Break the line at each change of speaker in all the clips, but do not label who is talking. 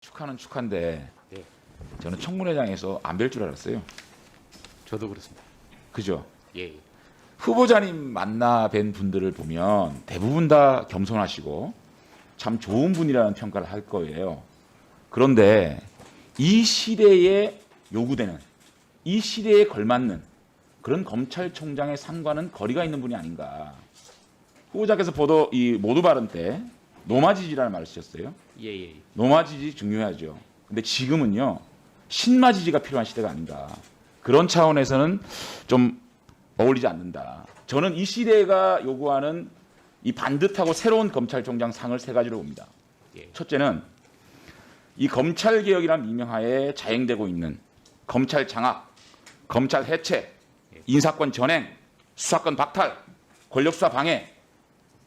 축하는 축하인데
네,
저는 청문회장에서 안 뵐 줄 알았어요.
저도 그렇습니다.
그죠?
예,
후보자님 만나 뵌 분들을 보면 대부분 다 겸손하시고 참 좋은 분이라는 평가를 할 거예요. 그런데 이 시대에 요구되는, 이 시대에 걸맞는 그런 검찰총장의 상과는 거리가 있는 분이 아닌가. 후보자께서 이 모두 발언 때 노마지지라는 말을 쓰셨어요.
예.
노마지지 중요하죠. 근데 지금은요, 신마지지가 필요한 시대가 아닌가. 그런 차원에서는 좀 어울리지 않는다. 저는 이 시대가 요구하는 이 반듯하고 새로운 검찰총장 상을 세 가지로 봅니다.
예.
첫째는 이 검찰개혁이라는名하에 자행되고 있는 검찰 장악, 검찰 해체, 인사권 전행, 수사권 박탈, 권력수사 방해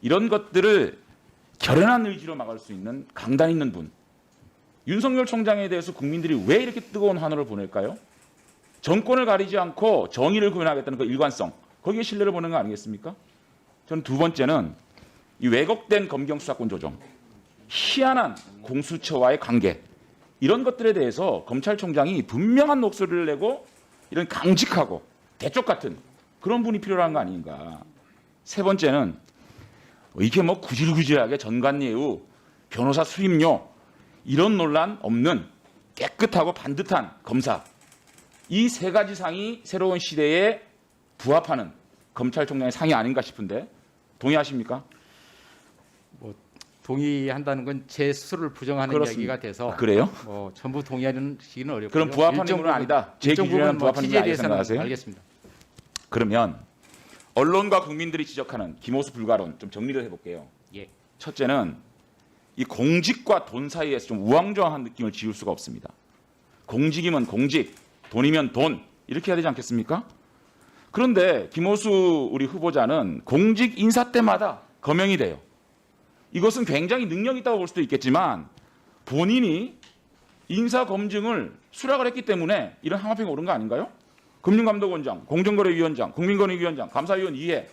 이런 것들을 결연한 의지로 막을 수 있는 강단 있는 분. 윤석열 총장에 대해서 국민들이 왜 이렇게 뜨거운 환호를 보낼까요? 정권을 가리지 않고 정의를 구현하겠다는 그 일관성, 거기에 신뢰를 보는 거 아니겠습니까? 저는 두 번째는 이 왜곡된 검경 수사권 조정, 희한한 공수처와의 관계, 이런 것들에 대해서 검찰총장이 분명한 목소리를 내고 이런 강직하고 대쪽 같은 그런 분이 필요한 거 아닌가. 세 번째는 이게 뭐 구질구질하게 전관예우, 변호사 수임료 이런 논란 없는 깨끗하고 반듯한 검사. 이 세 가지 상이 새로운 시대에 부합하는 검찰총장의 상이 아닌가 싶은데 동의하십니까?
뭐 동의한다는 건 제 스스로를 부정하는
그렇습니다.
이야기가 돼서
아, 그래요?
뭐 전부 동의하는 시기는 어렵고요.
그럼 부합하는
일정
분은 아니다. 제
일정
기준에는
부분 뭐
부합하는 분이
취지에
아니다
대해서는
생각하세요?
알겠습니다.
그러면 언론과 국민들이 지적하는 김오수 불가론 좀 정리를 해볼게요.
예,
첫째는 이 공직과 돈 사이에서 좀 우왕좌왕한 느낌을 지울 수가 없습니다. 공직이면 공직, 돈이면 돈 이렇게 해야 되지 않겠습니까? 그런데 김오수 우리 후보자는 공직 인사 때마다 거명이 돼요. 이것은 굉장히 능력이 있다고 볼 수도 있겠지만 본인이 인사 검증을 수락을 했기 때문에 이런 항마평이 오른 거 아닌가요? 금융감독원장, 공정거래위원장, 국민권익위원장, 감사위원 이해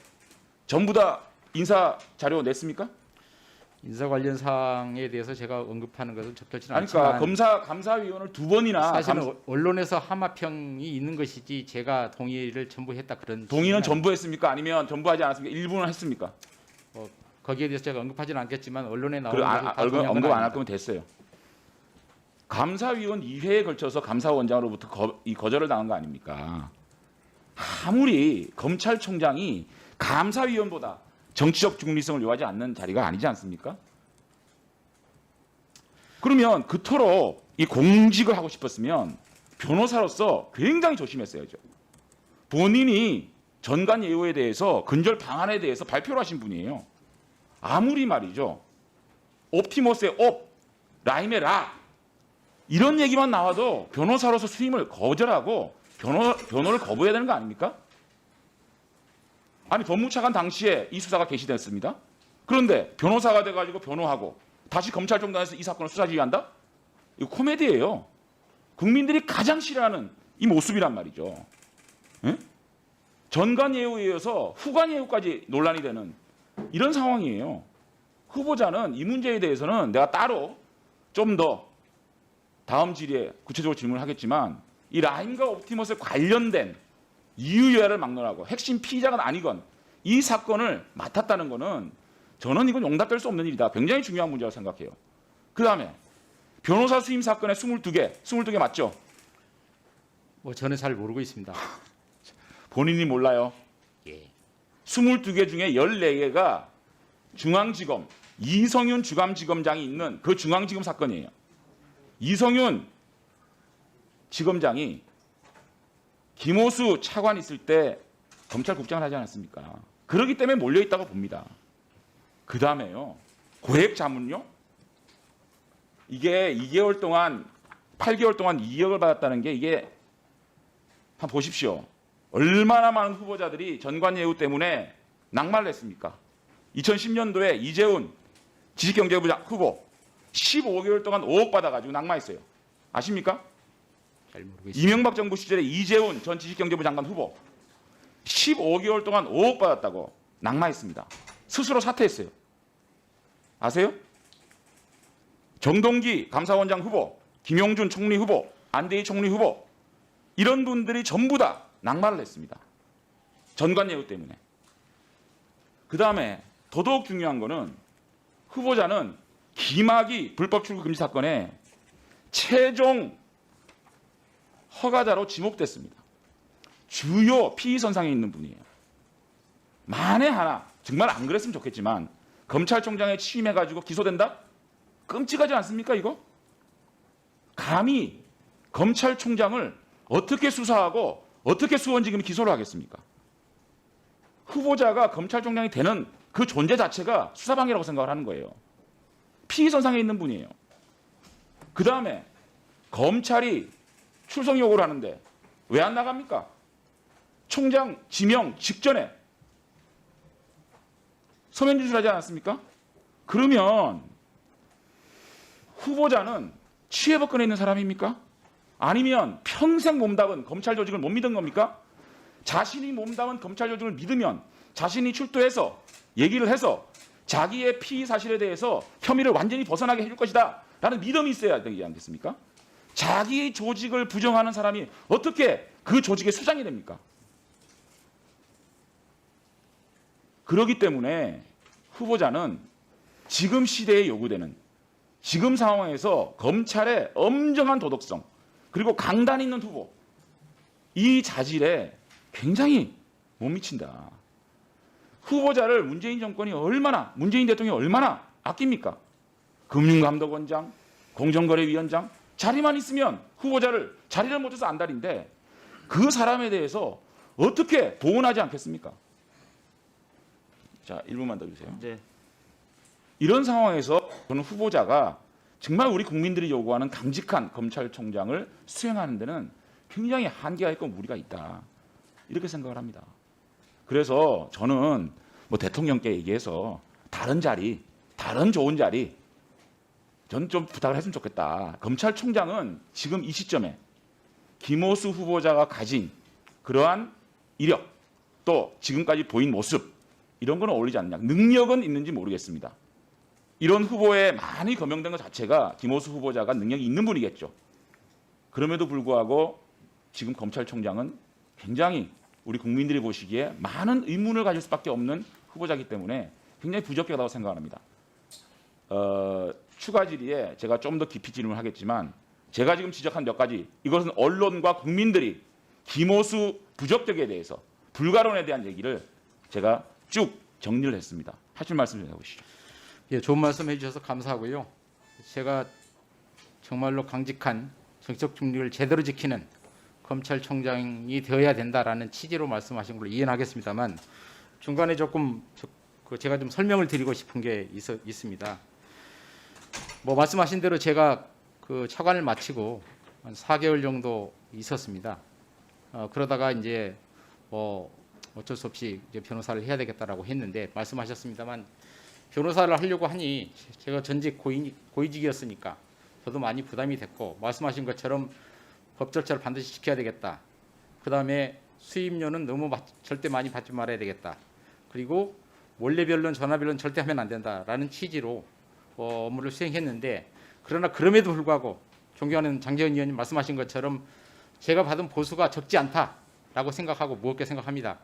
전부 다 인사 자료 냈습니까?
인사 관련 사항에 대해서 제가 언급하는 것은 적절치는
아니, 그러니까
않지만
감사위원을 두 번이나
사실은 언론에서 하마평이 있는 것이지 제가 동의를 전부 했다 그런
동의는
취지는
전부 했습니까? 아니면 전부 하지 않았습니까? 일부는 했습니까?
거기에 대해서 제가 언급하지는 않겠지만 언론에 나오는
그리고
것을 다 동의한 건
언급 안 할
아닙니다.
거면 됐어요. 감사위원 2회에 걸쳐서 감사원장으로부터 거절을 당한 거 아닙니까? 아무리 검찰총장이 감사위원보다 정치적 중립성을 요하지 않는 자리가 아니지 않습니까? 그러면 그토록 이 공직을 하고 싶었으면 변호사로서 굉장히 조심했어야죠. 본인이 전관 예우에 대해서 근절 방안에 대해서 발표를 하신 분이에요. 아무리 말이죠. 옵티머스의 옵, 라임의 라 이런 얘기만 나와도 변호사로서 수임을 거절하고 변호를 거부해야 되는 거 아닙니까? 아니 법무차관 당시에 이 수사가 개시됐습니다. 그런데 변호사가 돼가지고 변호하고 다시 검찰총장에서 이 사건을 수사 지휘한다? 이거 코미디예요. 국민들이 가장 싫어하는 이 모습이란 말이죠. 예? 전관 예우에 이어서 후관 예우까지 논란이 되는 이런 상황이에요. 후보자는 이 문제에 대해서는 내가 따로 좀 더 다음 질의에 구체적으로 질문을 하겠지만 이 라임과 옵티머스에 관련된 이유여야를 막론하고 핵심 피의자가 아니건 이 사건을 맡았다는 것은 저는 이건 용납될 수 없는 일이다. 굉장히 중요한 문제라고 생각해요. 그다음에 변호사 수임 사건에 22개 맞죠?
뭐 저는 잘 모르고 있습니다.
본인이 몰라요.
예,
22개 중에 14개가 중앙지검 이성윤 주감지검장이 있는 그 중앙지검 사건이에요. 이성윤 지검장이 김오수 차관 있을 때 검찰국장을 하지 않았습니까? 그렇기 때문에 몰려있다고 봅니다. 그 다음에요. 고액 자문료? 이게 2개월 동안 8개월 동안 2억을 받았다는 게 이게 한번 보십시오. 얼마나 많은 후보자들이 전관예우 때문에 낙마를 했습니까? 2010년도에 이재훈 지식경제부장 후보 15개월 동안 5억 받아가지고 낙마했어요. 아십니까?
잘 모르고 있습니다.
이명박 정부 시절에 이재훈 전 지식경제부 장관 후보 15개월 동안 5억 받았다고 낙마했습니다. 스스로 사퇴했어요. 아세요? 정동기 감사원장 후보, 김용준 총리 후보, 안대희 총리 후보 이런 분들이 전부 다 낙마를 했습니다. 전관예우 때문에. 그 다음에 더더욱 중요한 거는 후보자는 김학의 불법 출국 금지 사건에 최종 허가자로 지목됐습니다. 주요 피의 선상에 있는 분이에요. 만에 하나 정말 안 그랬으면 좋겠지만 검찰총장에 취임해가지고 기소된다? 끔찍하지 않습니까 이거? 감히 검찰총장을 어떻게 수사하고 어떻게 수원지검이 기소를 하겠습니까? 후보자가 검찰총장이 되는 그 존재 자체가 수사방해라고 생각을 하는 거예요. 피의선상에 있는 분이에요. 그 다음에 검찰이 출석 요구를 하는데 왜 안 나갑니까? 총장 지명 직전에 서면 진술하지 않았습니까? 그러면 후보자는 취해법권에 있는 사람입니까? 아니면 평생 몸담은 검찰 조직을 못 믿은 겁니까? 자신이 몸담은 검찰 조직을 믿으면 자신이 출두해서 얘기를 해서 자기의 피의 사실에 대해서 혐의를 완전히 벗어나게 해줄 것이다 라는 믿음이 있어야 되지 않겠습니까? 자기 조직을 부정하는 사람이 어떻게 그 조직의 수장이 됩니까? 그렇기 때문에 후보자는 지금 시대에 요구되는 지금 상황에서 검찰의 엄정한 도덕성 그리고 강단 있는 후보 이 자질에 굉장히 못 미친다. 후보자를 문재인 정권이 얼마나 문재인 대통령이 얼마나 아낍니까? 금융감독원장, 공정거래위원장 자리만 있으면 후보자를 자리를 못 줘서 안달인데 그 사람에 대해서 어떻게 보온하지 않겠습니까? 자, 1분만 더 주세요.
네.
이런 상황에서 저는 후보자가 정말 우리 국민들이 요구하는 강직한 검찰총장을 수행하는 데는 굉장히 한계가 있고 무리가 있다. 이렇게 생각을 합니다. 그래서 저는 뭐 대통령께 얘기해서 다른 자리, 다른 좋은 자리 전 좀 부탁을 했으면 좋겠다. 검찰총장은 지금 이 시점에 김호수 후보자가 가진 그러한 이력 또 지금까지 보인 모습 이런 거는 어울리지 않느냐. 능력은 있는지 모르겠습니다. 이런 후보에 많이 거명된 것 자체가 김호수 후보자가 능력이 있는 분이겠죠. 그럼에도 불구하고 지금 검찰총장은 굉장히 우리 국민들이 보시기에 많은 의문을 가질 수밖에 없는 후보자이기 때문에 굉장히 부적격하다고 생각합니다. 추가 질의에 제가 좀 더 깊이 질문을 하겠지만 제가 지금 지적한 몇 가지 이것은 언론과 국민들이 김호수 부적격에 대해서 불가론에 대한 얘기를 제가 쭉 정리를 했습니다. 하실 말씀 좀 해보시죠.
예, 좋은 말씀 해주셔서 감사하고요. 제가 정말로 강직한 정치적 중립을 제대로 지키는 검찰총장이 되어야 된다라는 취지로 말씀하신 걸로 이해하겠습니다만 중간에 조금 제가 좀 설명을 드리고 싶은 게 있습니다. 뭐 말씀하신 대로 제가 그 차관을 마치고 한 4개월 정도 있었습니다. 그러다가 이제 어쩔 수 없이 이제 변호사를 해야 되겠다라고 했는데 말씀하셨습니다만 변호사를 하려고 하니 제가 전직 고위직이었으니까 저도 많이 부담이 됐고 말씀하신 것처럼 법 절차를 반드시 지켜야 되겠다. 그다음에 수임료는 너무 절대 많이 받지 말아야 되겠다. 그리고 원래 변론, 전화 변론 절대 하면 안 된다라는 취지로 업무를 수행했는데 그러나 그럼에도 불구하고 존경하는 장제원 의원님 말씀하신 것처럼 제가 받은 보수가 적지 않다라고 생각하고 무겁게 생각합니다.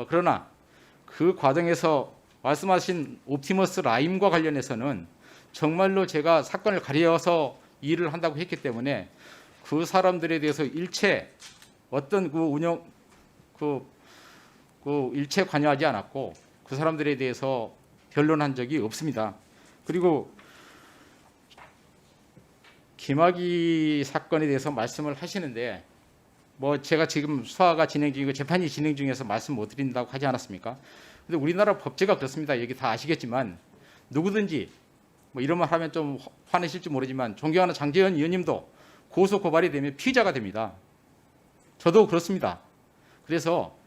그러나 그 과정에서 말씀하신 옵티머스 라임과 관련해서는 정말로 제가 사건을 가려서 일을 한다고 했기 때문에 그 사람들에 대해서 일체 어떤 일체 관여하지 않았고 그 사람들에 대해서 변론한 적이 없습니다. 그리고 김학의 사건에 대해서 말씀을 하시는데 뭐 제가 지금 수사가 진행 중이고 재판이 진행 중에서 말씀 못 드린다고 하지 않았습니까? 근데 우리나라 법제가 그렇습니다. 여기 다 아시겠지만 누구든지 뭐 이런 말 하면 좀 화내실지 모르지만 존경하는 장제원 의원님도 고소 고발이 되면 피의자가 됩니다. 저도 그렇습니다. 그래서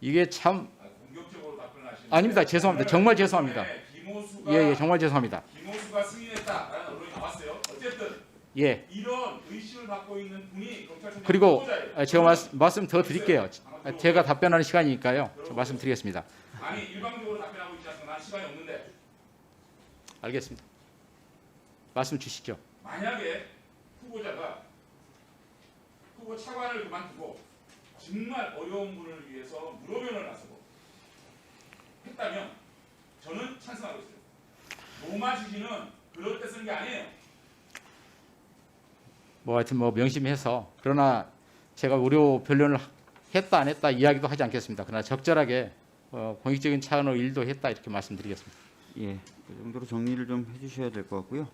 이게 참
공격적으로 답변하시는
아닙니다. 죄송합니다. 정말 죄송합니다. 예, 정말 죄송합니다.
김호수가 승인했다라는 언론이 나왔어요. 어쨌든
예.
이런 의심을 받고 있는 분이 검찰총장
그리고
후보자예요.
제가 말씀 더 드릴게요. 제가 답변하는 시간이니까요. 말씀드리겠습니다.
아니 일방적으로 답변하고 있지 않습니까? 난 시간이 없는데.
알겠습니다. 말씀 주시죠.
만약에 후보자가 후보 차관을 그만두고 정말 어려운 분을 위해서 무료면을 나서고 했다면 저는 찬성하고 있어요. 노마 지지는 그럴 때 쓰는 게 아니에요.
뭐 하여튼 뭐 명심해서 그러나 제가 무료 변론을 했다 안 했다 이야기도 하지 않겠습니다. 그러나 적절하게 공익적인 차원의 일도 했다 이렇게 말씀드리겠습니다.
예, 그 정도로 정리를 좀 해주셔야 될 것 같고요.